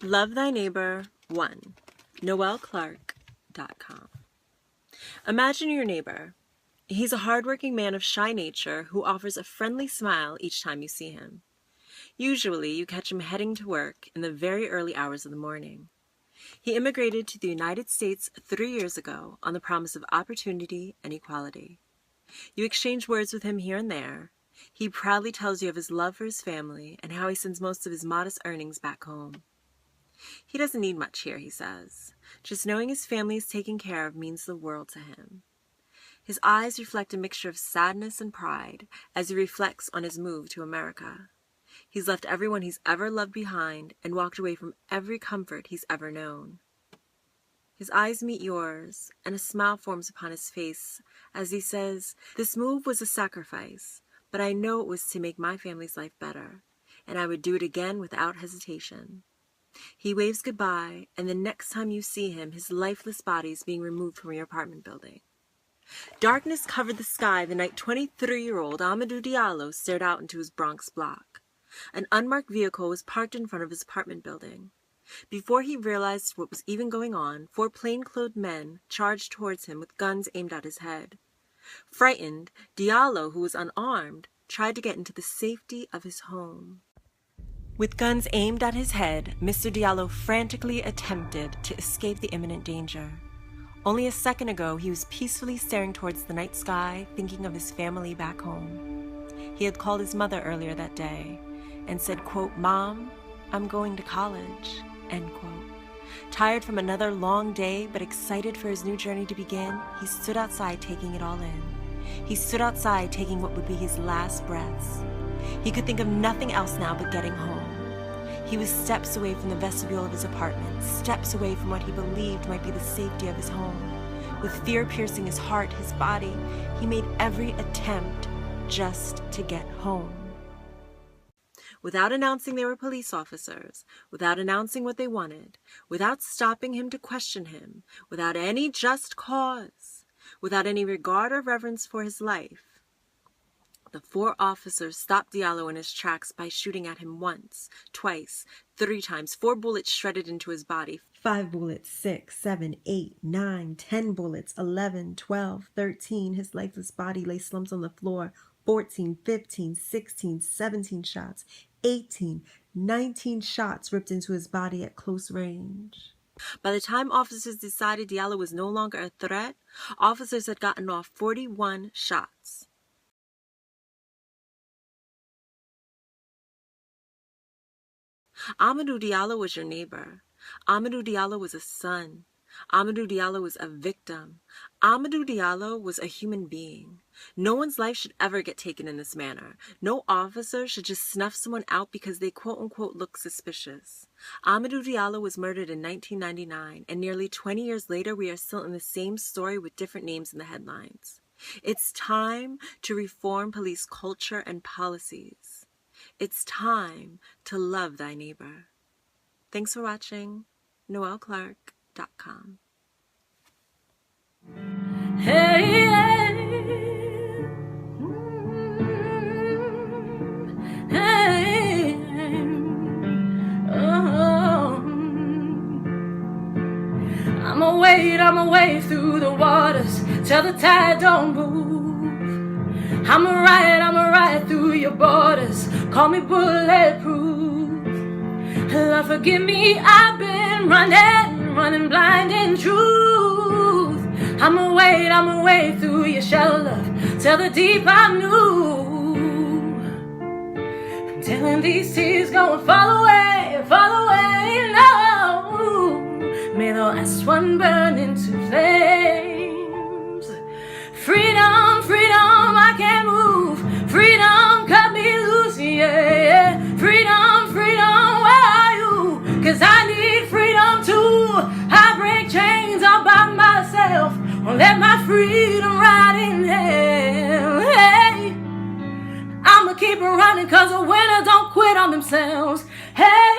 Love Thy Neighbor 1. NoelleClark.com. Imagine your neighbor. He's a hardworking man of shy nature who offers a friendly smile each time you see him. Usually, you catch him heading to work in the very early hours of the morning. He immigrated to the United States 3 years ago on the promise of opportunity and equality. You exchange words with him here and there. He proudly tells you of his love for his family and how he sends most of his modest earnings back home. He doesn't need much here, he says. Just knowing his family is taken care of means the world to him. His eyes reflect a mixture of sadness and pride as he reflects on his move to America. He's left everyone he's ever loved behind and walked away from every comfort he's ever known. His eyes meet yours, and a smile forms upon his face as he says, "This move was a sacrifice, but I know it was to make my family's life better, and I would do it again without hesitation." He waves goodbye, and the next time you see him, his lifeless body is being removed from your apartment building. Darkness covered the sky the night 23-year-old Amadou Diallo stared out into his Bronx block. An unmarked vehicle was parked in front of his apartment building. Before he realized what was even going on, 4 plainclothed men charged towards him with guns aimed at his head. Frightened, Diallo, who was unarmed, tried to get into the safety of his home. With guns aimed at his head, Mr. Diallo frantically attempted to escape the imminent danger. Only a second ago, he was peacefully staring towards the night sky, thinking of his family back home. He had called his mother earlier that day and said, quote, "Mom, I'm going to college," end quote. Tired from another long day, but excited for his new journey to begin, he stood outside taking it all in. He stood outside taking what would be his last breaths. He could think of nothing else now but getting home. He was steps away from the vestibule of his apartment, steps away from what he believed might be the safety of his home. With fear piercing his heart, his body, he made every attempt just to get home. Without announcing they were police officers, without announcing what they wanted, without stopping him to question him, without any just cause, without any regard or reverence for his life, the 4 officers stopped Diallo in his tracks by shooting at him once, twice, 3 times. 4 bullets shredded into his body. 5 bullets, 6, 7, 8, 9, 10 bullets, 11, 12, 13. His lifeless body lay slumped on the floor. 14, 15, 16, 17 shots, 18, 19 shots ripped into his body at close range. By the time officers decided Diallo was no longer a threat, officers had gotten off 41 shots. Amadou Diallo was your neighbor. Amadou Diallo was a son. Amadou Diallo was a victim. Amadou Diallo was a human being. No one's life should ever get taken in this manner. No officer should just snuff someone out because they quote-unquote look suspicious. Amadou Diallo was murdered in 1999, and nearly 20 years later, we are still in the same story with different names in the headlines. It's time to reform police culture and policies. It's time to love thy neighbor. Thanks for watching. NoelleClark.com. Hey, hey, oh. I'ma wade through the waters till the tide don't move. I'ma ride through your borders. Call me bulletproof. Lord, forgive me, I've been running blind in truth. I'ma wade through your shallow love till the deep I'm new. Telling these tears gonna fall away, no. May the last one burn into flames. Freedom, I can't move. Freedom, cut me loose, yeah. Freedom, where are you? 'Cause I need freedom too. I break chains all by myself. Won't let my freedom ride in hell. Hey, I'ma keep it running 'cause a winner don't quit on themselves. Hey.